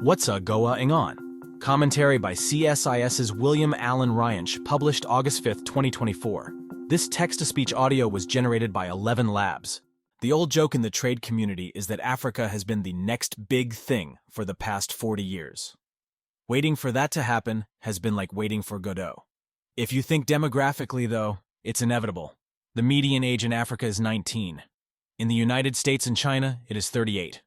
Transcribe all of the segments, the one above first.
What's AGOA-ing On? Commentary by CSIS's William Allen Ryanch, published August 5, 2024. This text-to-speech audio was generated by 11 Labs. The old joke in the trade community is that Africa has been the next big thing for the past 40 years. Waiting for that to happen has been like waiting for Godot. If you think demographically, though, it's inevitable. The median age in Africa is 19. In the United States and China, it is 38.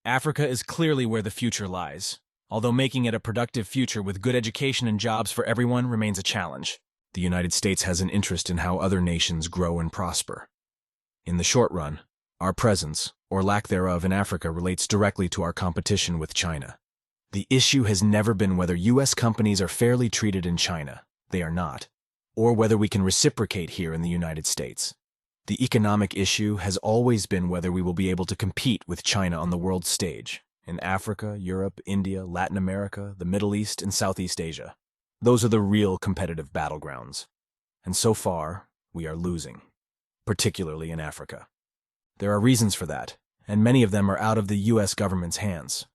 Africa is clearly where the future lies, although making it a productive future with good education and jobs for everyone remains a challenge. The United States has an interest in how other nations grow and prosper. In the short run, our presence, or lack thereof, in Africa relates directly to our competition with China. The issue has never been whether U.S. companies are fairly treated in China. They are not. Or whether we can reciprocate here in the United States. The economic issue has always been whether we will be able to compete with China on the world stage, in Africa, Europe, India, Latin America, the Middle East, and Southeast Asia. Those are the real competitive battlegrounds. And so far, we are losing, particularly in Africa. There are reasons for that, and many of them are out of the U.S. government's hands.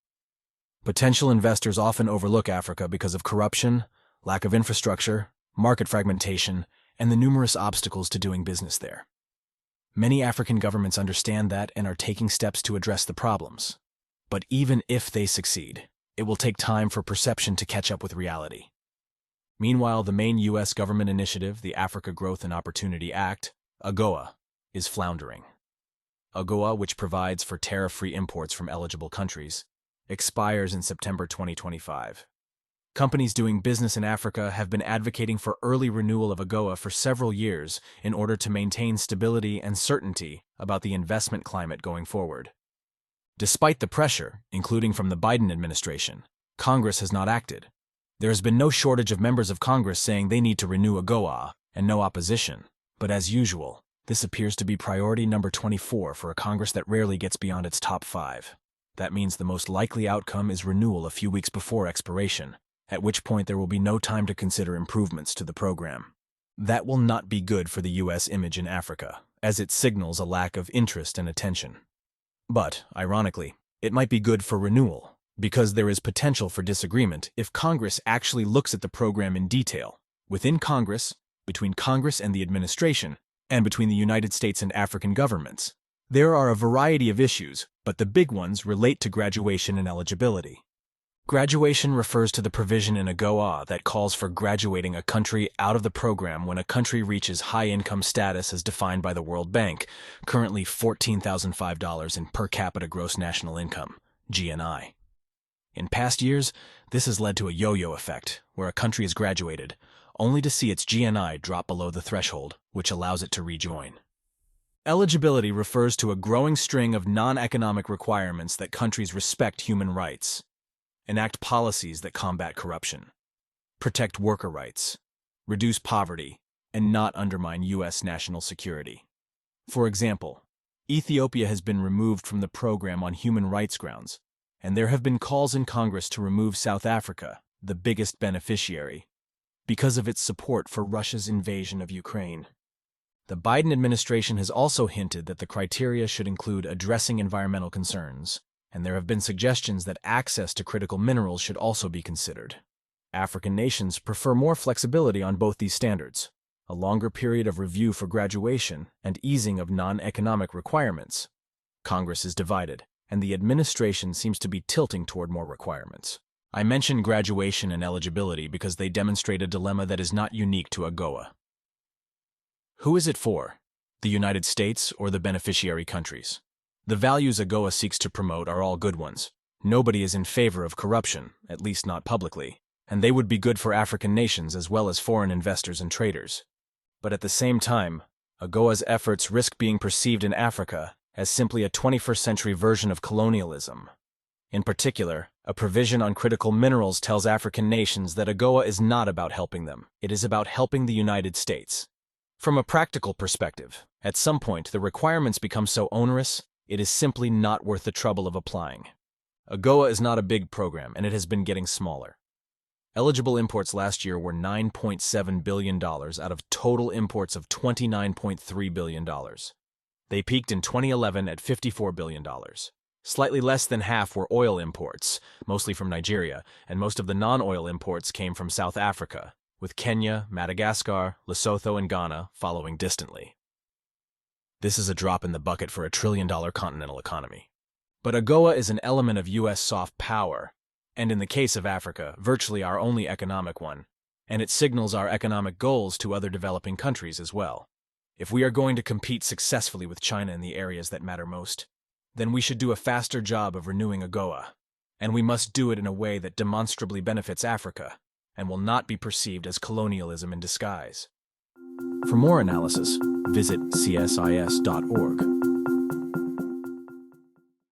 Potential investors often overlook Africa because of corruption, lack of infrastructure, market fragmentation, and the numerous obstacles to doing business there. Many African governments understand that and are taking steps to address the problems. But even if they succeed, it will take time for perception to catch up with reality. Meanwhile, the main U.S. government initiative, the Africa Growth and Opportunity Act, AGOA, is floundering. AGOA, which provides for tariff-free imports from eligible countries, expires in September 2025. Companies doing business in Africa have been advocating for early renewal of AGOA for several years in order to maintain stability and certainty about the investment climate going forward. Despite the pressure, including from the Biden administration, Congress has not acted. There has been no shortage of members of Congress saying they need to renew AGOA, and no opposition. But as usual, this appears to be priority number 24 for a Congress that rarely gets beyond its top 5. That means the most likely outcome is renewal a few weeks before expiration, at which point there will be no time to consider improvements to the program. That will not be good for the U.S. image in Africa, as it signals a lack of interest and attention. But, ironically, it might be good for renewal, because there is potential for disagreement if Congress actually looks at the program in detail, within Congress, between Congress and the administration, and between the United States and African governments. There are a variety of issues, but the big ones relate to graduation and eligibility. Graduation refers to the provision in AGOA that calls for graduating a country out of the program when a country reaches high-income status as defined by the World Bank, currently $14,005 in per capita gross national income, GNI. In past years, this has led to a yo-yo effect, where a country is graduated, only to see its GNI drop below the threshold, which allows it to rejoin. Eligibility refers to a growing string of non-economic requirements that countries respect human rights, enact policies that combat corruption, protect worker rights, reduce poverty, and not undermine U.S. national security. For example, Ethiopia has been removed from the program on human rights grounds, and there have been calls in Congress to remove South Africa, the biggest beneficiary, because of its support for Russia's invasion of Ukraine. The Biden administration has also hinted that the criteria should include addressing environmental concerns, and there have been suggestions that access to critical minerals should also be considered. African nations prefer more flexibility on both these standards, a longer period of review for graduation and easing of non-economic requirements. Congress is divided, and the administration seems to be tilting toward more requirements. I mention graduation and eligibility because they demonstrate a dilemma that is not unique to AGOA. Who is it for? The United States or the beneficiary countries? The values AGOA seeks to promote are all good ones. Nobody is in favor of corruption, at least not publicly, and they would be good for African nations as well as foreign investors and traders. But at the same time, AGOA's efforts risk being perceived in Africa as simply a 21st century version of colonialism. In particular, a provision on critical minerals tells African nations that AGOA is not about helping them, it is about helping the United States. From a practical perspective, at some point the requirements become so onerous, it is simply not worth the trouble of applying. AGOA is not a big program, and it has been getting smaller. Eligible imports last year were $9.7 billion out of total imports of $29.3 billion. They peaked in 2011 at $54 billion. Slightly less than half were oil imports, mostly from Nigeria, and most of the non-oil imports came from South Africa, with Kenya, Madagascar, Lesotho, and Ghana following distantly. This is a drop in the bucket for a trillion-dollar continental economy. But AGOA is an element of U.S. soft power, and in the case of Africa, virtually our only economic one, and it signals our economic goals to other developing countries as well. If we are going to compete successfully with China in the areas that matter most, then we should do a faster job of renewing AGOA, and we must do it in a way that demonstrably benefits Africa and will not be perceived as colonialism in disguise. For more analysis, visit csis.org.